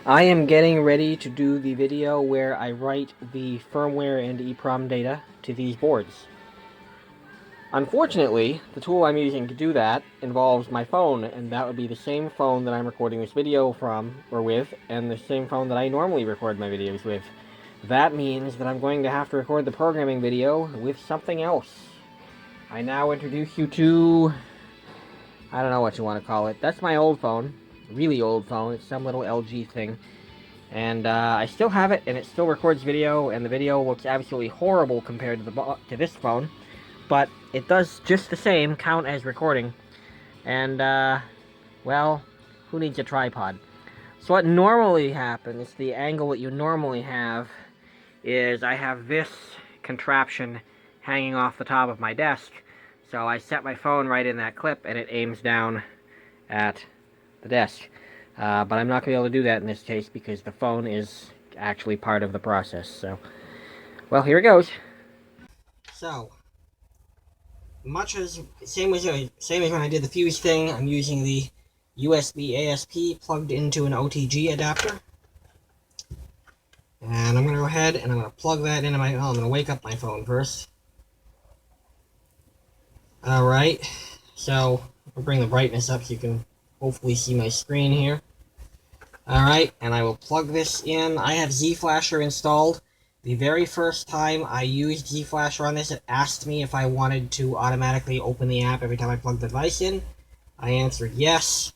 I am getting ready to do the video where I write the firmware and Eeprom data to these boards. Unfortunately, the tool I'm using to do that involves my phone, and that would be the same phone that I'm recording this video from, or with, and the same phone that I normally record my videos with. That means that I'm going to have to record the programming video with something else. I now introduce you to... I don't know what you want to call it. That's my old phone. Really old phone. It's some little LG thing. And I still have it, and it still records video, and the video looks absolutely horrible compared to this phone. But it does just the same count as recording. And, well, who needs a tripod? So what normally happens, the angle that you normally have, is I have this contraption hanging off the top of my desk. So I set my phone right in that clip, and it aims down at the desk. But I'm not going to be able to do that in this case because the phone is actually part of the process. So, well, here it goes. So, same as when I did the fuse thing, I'm using the USB ASP plugged into an OTG adapter. And I'm going to go ahead and I'm going to plug that into I'm going to wake up my phone first. Alright, so I'll bring the brightness up so you can hopefully see my screen here. Alright, and I will plug this in. I have Z-Flasher installed. The very first time I used Z-Flasher on this, it asked me if I wanted to automatically open the app every time I plugged the device in. I answered yes.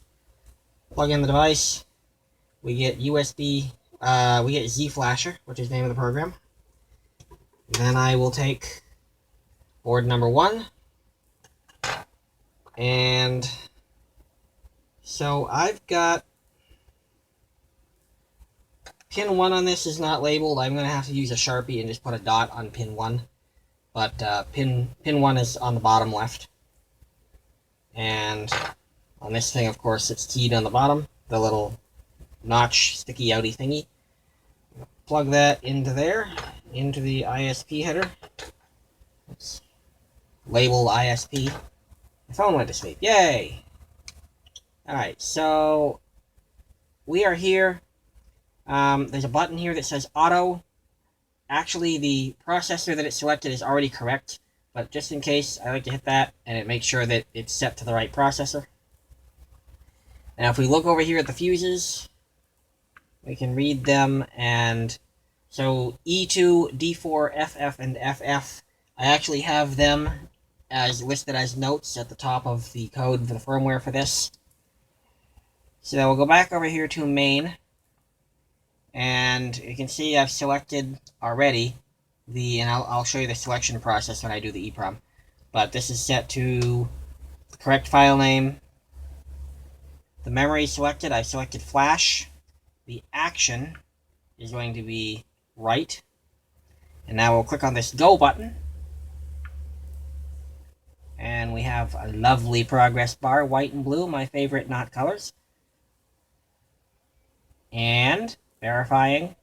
Plug in the device. We get we get Z-Flasher, which is the name of the program. Then I will take board number 1. And so I've got pin 1 on this is not labeled. I'm going to have to use a Sharpie and just put a dot on pin 1. But pin 1 is on the bottom left. And on this thing, of course, it's keyed on the bottom. The little notch, sticky outy thingy. Plug that into there, into the ISP header. Let's label ISP. My phone went to sleep. Yay! Alright, so we are here. There's a button here that says auto. Actually, the processor that it's selected is already correct, but just in case, I like to hit that, and it makes sure that it's set to the right processor. Now, if we look over here at the fuses, we can read them, and so E2, D4, FF, and FF, I actually have them as listed as notes at the top of the code for the firmware for this. So we'll go back over here to main, and you can see I've selected already and I'll show you the selection process when I do the Eeprom. But this is set to the correct file name. The memory selected, I've selected flash. The action is going to be write. And now we'll click on this go button. And we have a lovely progress bar, white and blue, my favorite not colors. And verifying.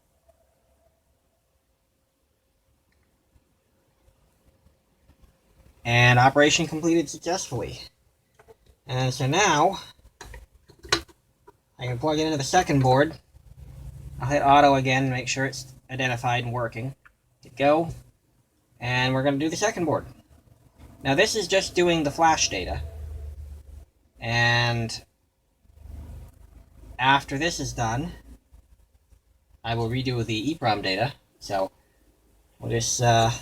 And operation completed successfully. And so now, I can plug it into the second board. I'll hit auto again, make sure it's identified and working. Hit go. And we're going to do the second board. Now this is just doing the flash data. And after this is done, I will redo the Eeprom data. So we'll just I'll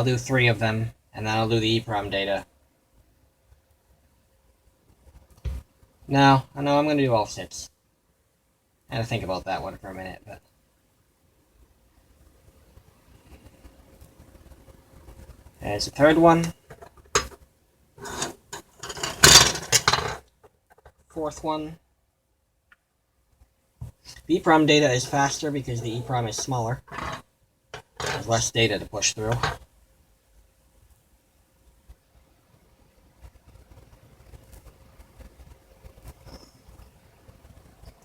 do 3 of them, and then I'll do the Eeprom data. No, I'm going to do all 6. I had to think about that one for a minute, but there's the third one. 4th one. The Eeprom data is faster because the Eeprom is smaller. There's less data to push through.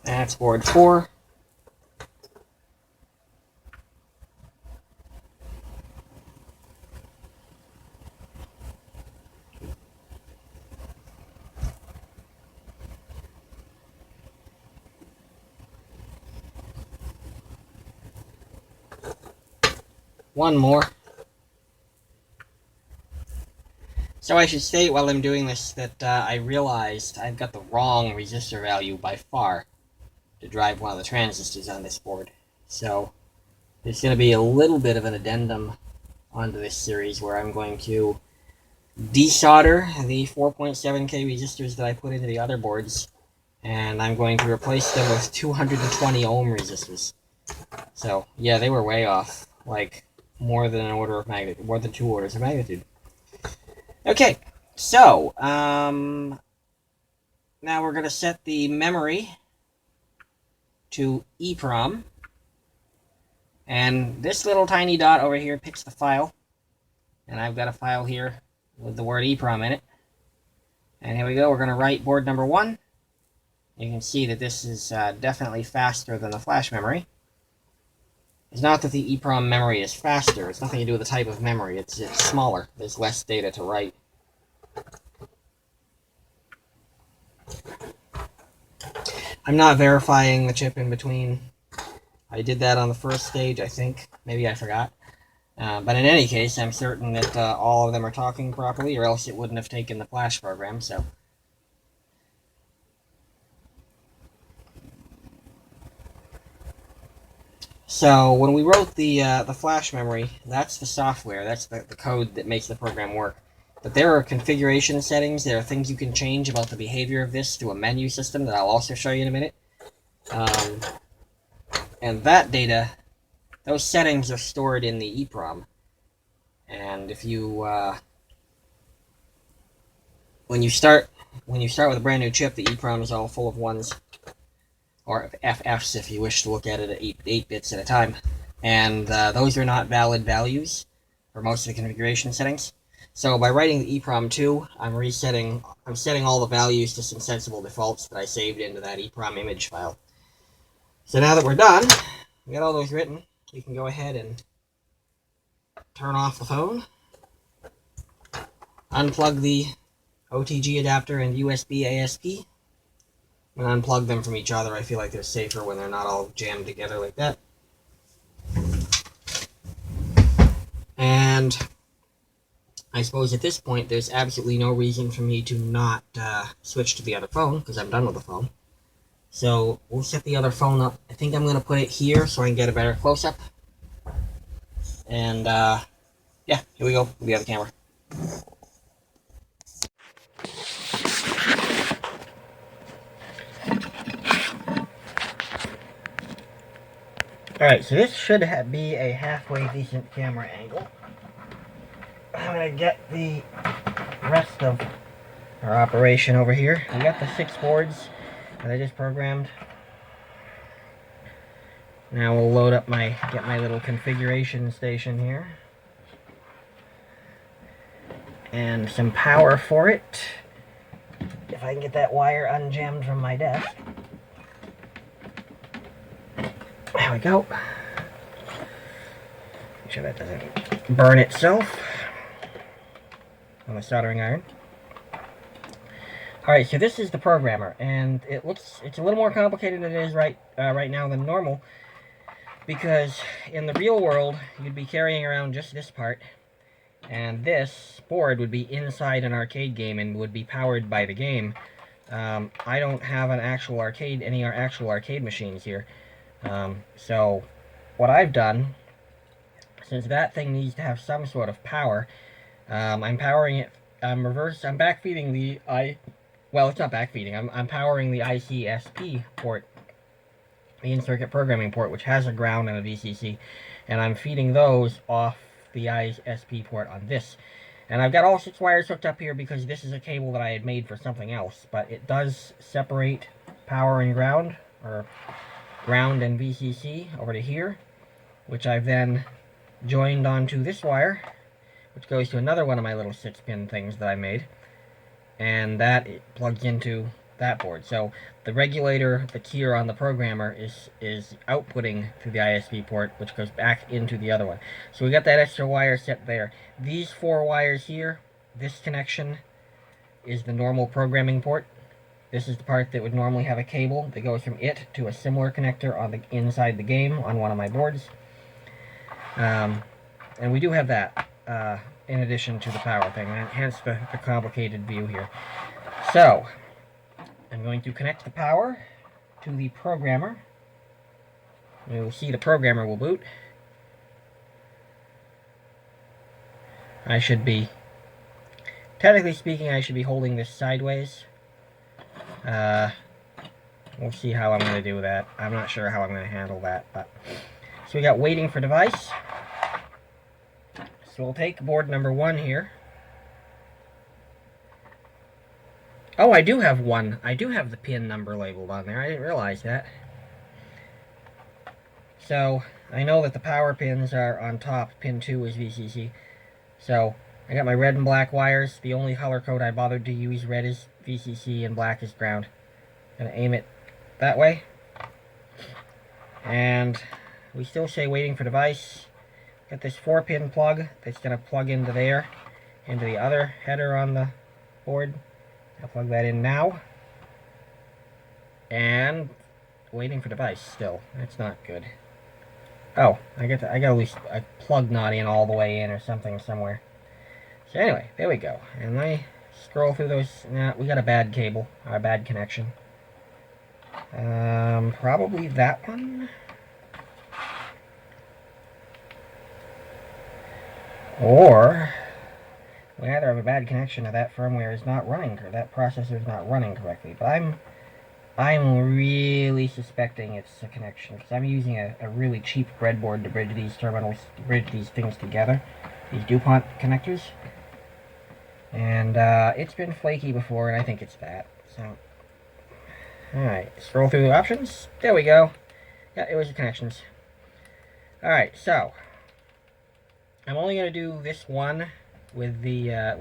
That's board 4. one more. So I should state while I'm doing this that I realized I've got the wrong resistor value by far to drive one of the transistors on this board. So there's going to be a little bit of an addendum onto this series where I'm going to desolder the 4.7K resistors that I put into the other boards, and I'm going to replace them with 220 ohm resistors. So yeah, they were way off, like more than an order of magnitude, more than 2 orders of magnitude. Okay, so now we're going to set the memory to Eeprom, and this little tiny dot over here picks the file, and I've got a file here with the word Eeprom in it. And here we go, we're going to write board number 1. You can see that this is definitely faster than the flash memory. It's not that the Eeprom memory is faster, it's nothing to do with the type of memory, it's smaller, there's less data to write. I'm not verifying the chip in between. I did that on the first stage, I think. Maybe I forgot. But in any case, I'm certain that all of them are talking properly, or else it wouldn't have taken the flash program, so. So when we wrote the flash memory, that's the software, that's the code that makes the program work. But there are configuration settings, there are things you can change about the behavior of this through a menu system that I'll also show you in a minute. And that data, those settings are stored in the Eeprom. And if you, when you start with a brand new chip, the Eeprom is all full of 1s, or FFs if you wish to look at it at 8 bits at a time. And those are not valid values for most of the configuration settings. So by writing the Eeprom 2, I'm setting all the values to some sensible defaults that I saved into that Eeprom image file. So now that we're done, we got all those written, we can go ahead and turn off the phone, unplug the OTG adapter and USB ASP, and unplug them from each other. I feel like they're safer when they're not all jammed together like that. And I suppose at this point there's absolutely no reason for me to not switch to the other phone, because I'm done with the phone. So we'll set the other phone up. I think I'm going to put it here so I can get a better close-up. And yeah, here we go with the other camera. Alright, so this should be a halfway decent camera angle. I'm going to get the rest of our operation over here. I got the 6 boards that I just programmed. Now we'll load up get my little configuration station here. And some power for it. If I can get that wire unjammed from my desk. There we go. Make sure that doesn't burn itself on the soldering iron. Alright, so this is the programmer, and it's a little more complicated than it is right now than normal, because in the real world you'd be carrying around just this part, and this board would be inside an arcade game and would be powered by the game. I don't have any actual arcade machines here, so what I've done, since that thing needs to have some sort of power, I'm powering it. I'm backfeeding the well, it's not backfeeding. I'm powering the ICSP port, the in-circuit programming port, which has a ground and a VCC, and I'm feeding those off the ISP port on this. And I've got all 6 wires hooked up here because this is a cable that I had made for something else, but it does separate power and ground, or ground and VCC over to here, which I've then joined onto this wire, which goes to another one of my little 6-pin things that I made, and that it plugs into that board. So the regulator that's here on the programmer is outputting through the ISP port, which goes back into the other one. So we got that extra wire set there. These 4 wires here, this connection is the normal programming port. This is the part that would normally have a cable that goes from it to a similar connector on inside the game on one of my boards. And we do have that, in addition to the power thing, and hence the complicated view here. So, I'm going to connect the power to the programmer. You'll see the programmer will boot. I should be, technically speaking, I should be holding this sideways. We'll see how I'm going to do that. I'm not sure how I'm going to handle that, but... So we got waiting for device. So we'll take board number 1 here. Oh, I do have one. I do have the pin number labeled on there. I didn't realize that. So, I know that the power pins are on top. Pin 2 is VCC. So, I got my red and black wires. The only color code I bothered to use, red is VCC and black is ground. I'm going to aim it that way. And we still say waiting for device. Got this 4-pin plug that's going to plug into there, into the other header on the board. I'll plug that in now. And waiting for device still. That's not good. Oh, I got at least a plug not in all the way in or something somewhere. So anyway, there we go. And I scroll through those. Nah, we got a bad cable, or a bad connection. Probably that one. Or we either have a bad connection or that firmware is not running, or that processor is not running correctly. But I'm really suspecting it's a connection, because I'm using a really cheap breadboard to bridge these terminals, to bridge these things together, these DuPont connectors. And it's been flaky before, and I think it's that. So, alright, scroll through the options. There we go. Yeah, it was the connections. Alright, so I'm only going to do this one with the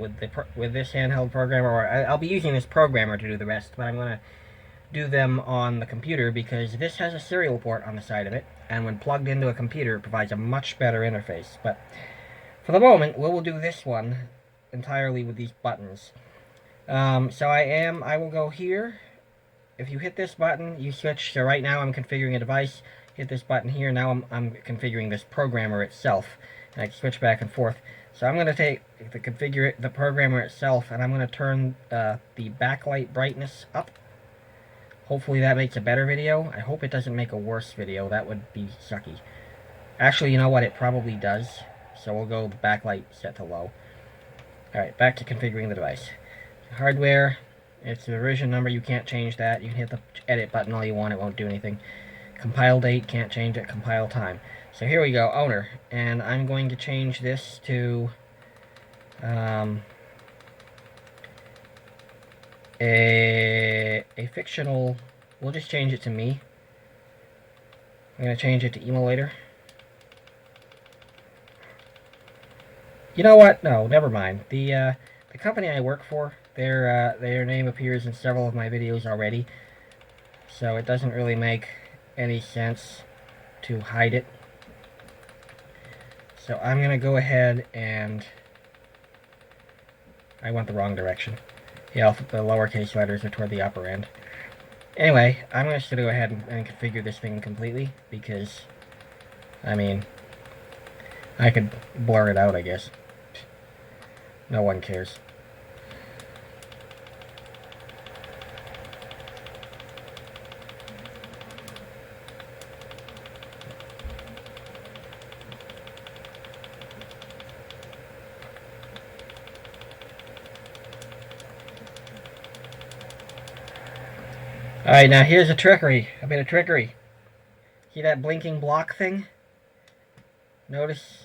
with this handheld programmer, or I'll be using this programmer to do the rest, but I'm going to do them on the computer because this has a serial port on the side of it, and when plugged into a computer, it provides a much better interface. But for the moment, we will do this one entirely with these buttons. So I will go here. If you hit this button, you switch. So right now I'm configuring a device. Hit this button here. Now I'm configuring this programmer itself. And I can switch back and forth. So I'm going to take the programmer itself, and I'm going to turn the backlight brightness up. Hopefully that makes a better video. I hope it doesn't make a worse video. That would be sucky. Actually, you know what? It probably does. So we'll go the backlight set to low. Alright, back to configuring the device. Hardware, it's the version number. You can't change that. You can hit the edit button all you want. It won't do anything. Compile date, can't change it. Compile time. So here we go, owner. And I'm going to change this to a fictional. We'll just change it to me. I'm going to change it to emulator. You know what? No, never mind. The company I work for, their name appears in several of my videos already, so it doesn't really make any sense to hide it. So I'm going to go ahead and... I went the wrong direction. The lowercase letters are toward the upper end. Anyway, I'm going to go ahead and configure this thing completely, because, I mean, I could blur it out, I guess. No one cares. Alright, now here's a trickery. A bit of trickery. See that blinking block thing? Notice?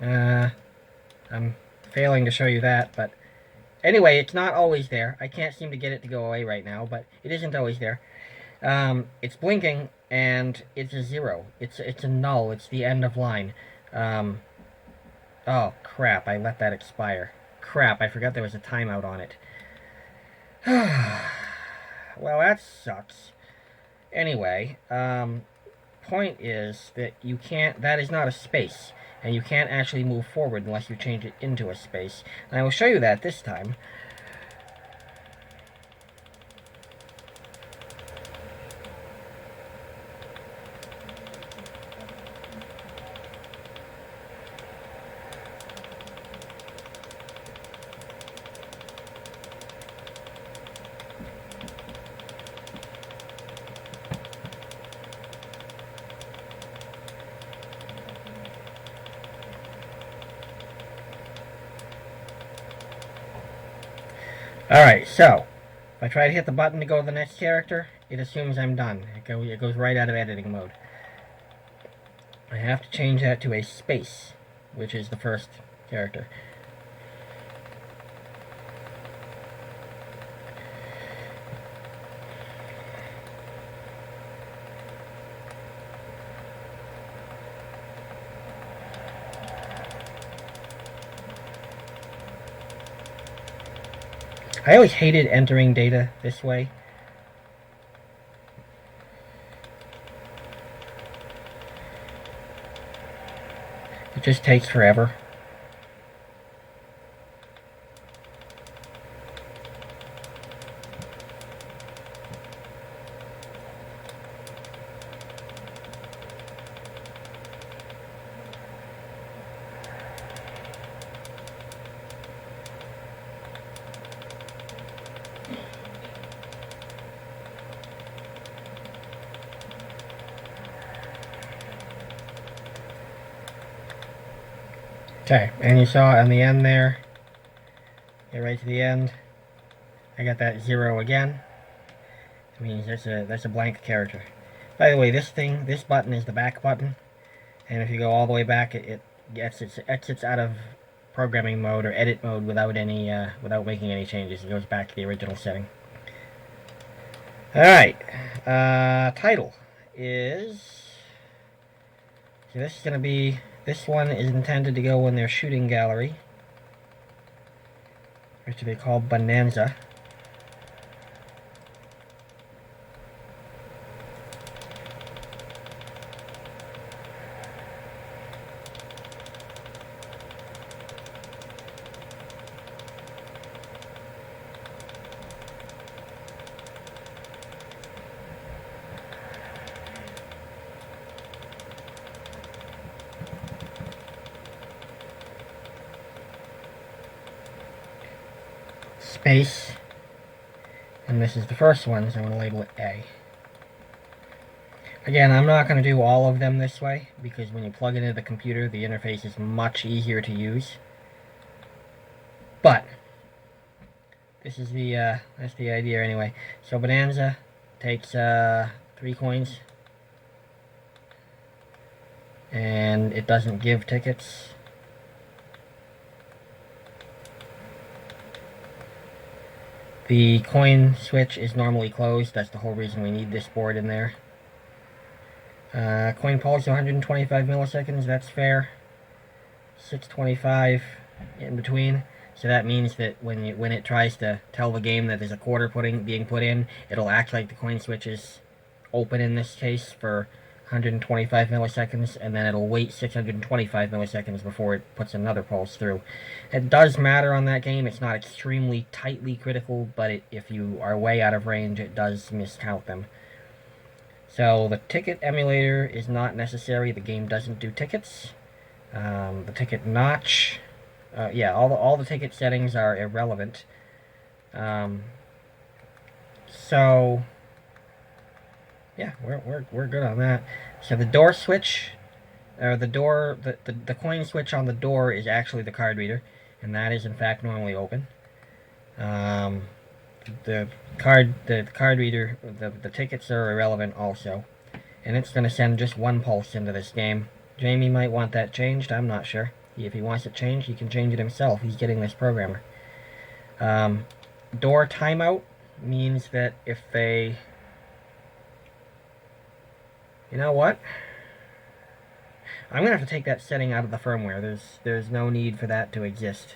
I'm failing to show you that, but anyway, it's not always there. I can't seem to get it to go away right now, but it isn't always there. It's blinking, and it's a 0. It's a null. It's the end of line. Oh, crap. I let that expire. Crap, I forgot there was a timeout on it. Well, that sucks. Anyway, point is that you can't, that is not a space, and you can't actually move forward unless you change it into a space. And I will show you that this time. Alright, so if I try to hit the button to go to the next character, it assumes I'm done. It goes right out of editing mode. I have to change that to a space, which is the first character. I always hated entering data this way. It just takes forever. Okay, and you saw on the end there, get right to the end, I got that 0 again. It means that's a blank character. By the way, this button is the back button, and if you go all the way back, it exits out of programming mode or edit mode without making any changes. It goes back to the original setting. Alright, title is, so this is going to be, this one is intended to go in their shooting gallery, which they call Bonanza. Space, and this is the first one, so I'm going to label it A. Again, I'm not going to do all of them this way, because when you plug it into the computer, the interface is much easier to use. But this is that's the idea anyway. So Bonanza takes 3 coins, and it doesn't give tickets. The coin switch is normally closed. That's the whole reason we need this board in there. Coin pulse 125 milliseconds. That's fair. 625 in between. So that means that when it tries to tell the game that there's a quarter being put in, it'll act like the coin switch is open in this case for 125 milliseconds, and then it'll wait 625 milliseconds before it puts another pulse through. It does matter on that game. It's not extremely tightly critical, but if you are way out of range, it does miscount them. So the ticket emulator is not necessary. The game doesn't do tickets. The ticket notch, yeah, all the ticket settings are irrelevant. So yeah, we're good on that. So the door switch, or the coin switch on the door is actually the card reader, and that is in fact normally open. The card reader, the tickets are irrelevant also, and it's going to send just 1 pulse into this game. Jamie might want that changed. I'm not sure. If he wants it changed, he can change it himself. He's getting this programmer. Door timeout means that if they... You know what? I'm going to have to take that setting out of the firmware. There's no need for that to exist.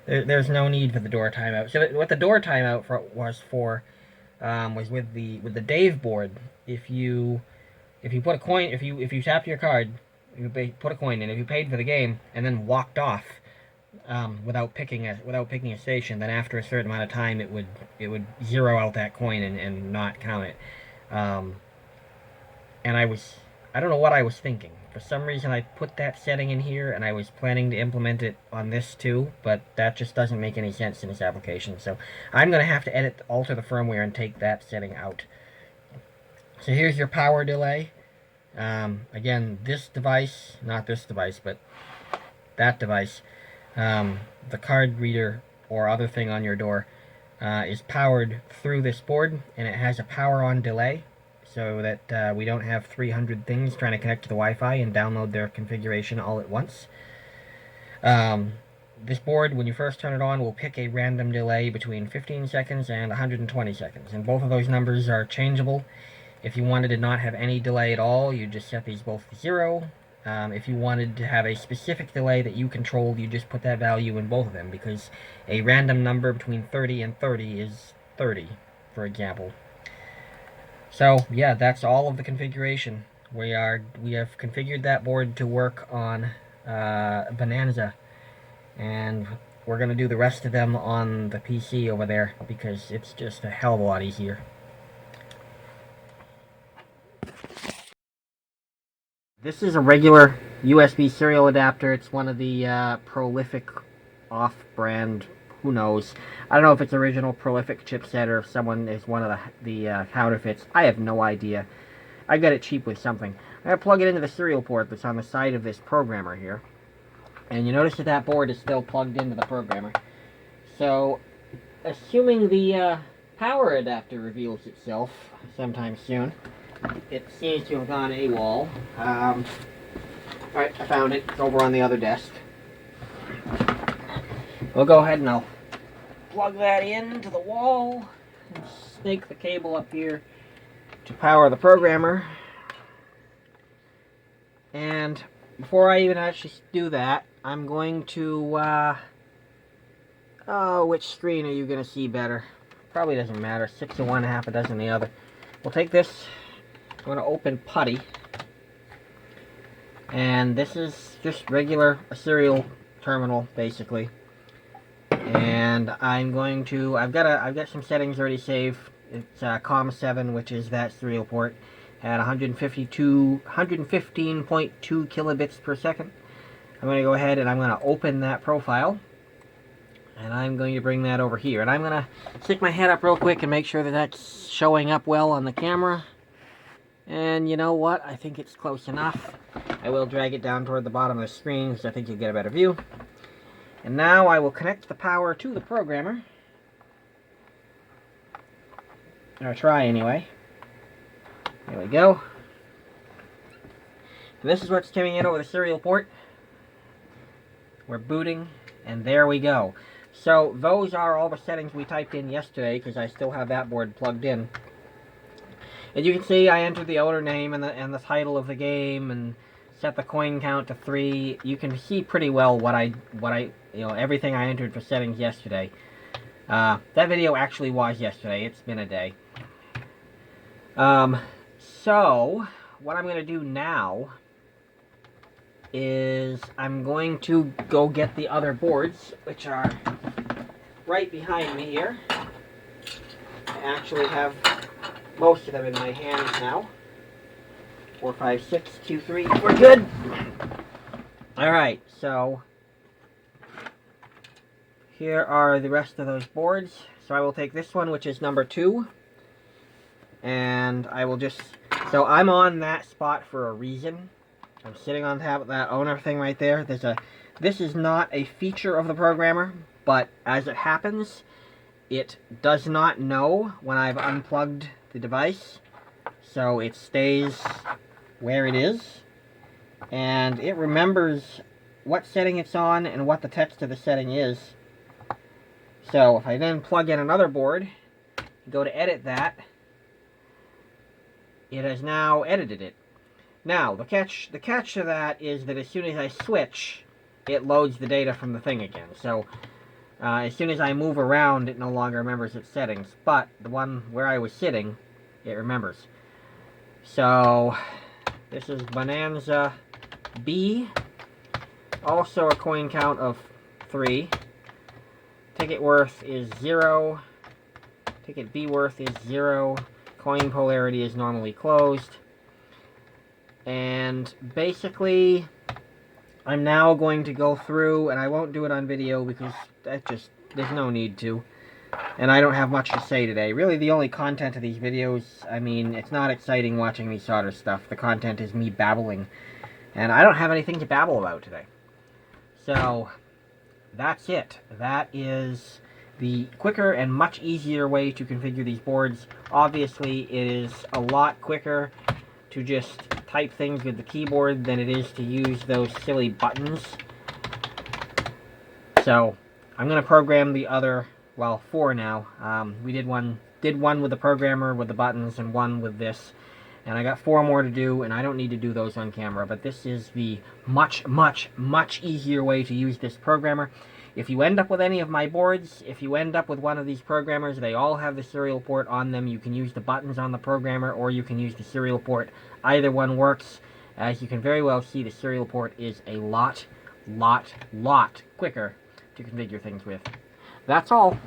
There's no need for the door timeout. So what the door timeout was with the Dave board. If you put a coin, if you tapped your card, you put a coin in. If you paid for the game and then walked off without picking a station, then after a certain amount of time it would zero out that coin and not count it. And I don't know what I was thinking. For some reason I put that setting in here, and I was planning to implement it on this too, but that just doesn't make any sense in this application. So I'm going to have to alter the firmware and take that setting out. So here's your power delay. Again, this device, not this device, but that device, the card reader or other thing on your door is powered through this board, and it has a power on delay, so that we don't have 300 things trying to connect to the Wi-Fi and download their configuration all at once. This board, when you first turn it on, will pick a random delay between 15 seconds and 120 seconds, and both of those numbers are changeable. If you wanted to not have any delay at all, you just set these both to 0. If you wanted to have a specific delay that you controlled, you just put that value in both of them, because a random number between 30 and 30 is 30, for example. So, yeah, that's all of the configuration. We have configured that board to work on Bonanza, and we're going to do the rest of them on the PC over there, because it's just a hell of a lot easier. This is a regular USB serial adapter. It's one of the Prolific off-brand, who knows. I don't know if it's original Prolific chipset or if someone is one of the counterfeits. I have no idea. I got it cheap with something. I'm going to plug it into the serial port that's on the side of this programmer here. And you notice that that board is still plugged into the programmer. So, assuming the power adapter reveals itself sometime soon, it seems to have gone AWOL. Alright, I found it. It's over on the other desk. We'll go ahead and I'll plug that into the wall and snake the cable up here to power the programmer. And before I even actually do that, I'm going to, which screen are you going to see better? Probably doesn't matter. 6 of one, half a dozen the other. We'll take this. I'm going to open PuTTY. And this is just regular serial terminal, basically. And I'm going to, I've got some settings already saved. It's COM7, which is that serial port, at 115.2 kilobits per second. I'm going to go ahead and I'm going to open that profile. And I'm going to bring that over here. And I'm going to stick my head up real quick and make sure that that's showing up well on the camera. And you know what? I think it's close enough. I will drag it down toward the bottom of the screen because I think you'll get a better view. And now I will connect the power to the programmer. Or try anyway. There we go. And this is what's coming in over the serial port. We're booting, and there we go. So those are all the settings we typed in yesterday, because I still have that board plugged in. As you can see, I entered the owner name and the title of the game, and set the coin count to 3. You can see pretty well what I everything I entered for settings yesterday. That video actually was yesterday. It's been a day. So what I'm going to do now is I'm going to go get the other boards, which are right behind me here. I actually have most of them in my hands now. 4, 5, 6, 2, 3. We're good. Alright, so here are the rest of those boards. So I will take this one, which is number 2. And I will just... So I'm on that spot for a reason. I'm sitting on top of that owner thing right there. This is not a feature of the programmer, but as it happens, it does not know when I've unplugged the device. So it stays where it is. And it remembers what setting it's on and what the text of the setting is. So if I then plug in another board, go to edit that, it has now edited it. Now, the catch to that is that as soon as I switch, it loads the data from the thing again. So as soon as I move around, it no longer remembers its settings. But the one where I was sitting, it remembers. So this is Bonanza B. Also a coin count of 3. Ticket worth is 0. Ticket B worth is 0. Coin polarity is normally closed. And basically, I'm now going to go through, and I won't do it on video because there's no need to. And I don't have much to say today. Really, the only content of these videos, I mean, it's not exciting watching me solder stuff. The content is me babbling. And I don't have anything to babble about today. So, that's it. That is the quicker and much easier way to configure these boards. Obviously, it is a lot quicker to just type things with the keyboard than it is to use those silly buttons. So, I'm going to program the other, well, 4 now. We did one with the programmer with the buttons and one with this. And I got 4 more to do, and I don't need to do those on camera. But this is the much, much, much easier way to use this programmer. If you end up with any of my boards, if you end up with one of these programmers, they all have the serial port on them. You can use the buttons on the programmer, or you can use the serial port. Either one works. As you can very well see, the serial port is a lot quicker to configure things with. That's all.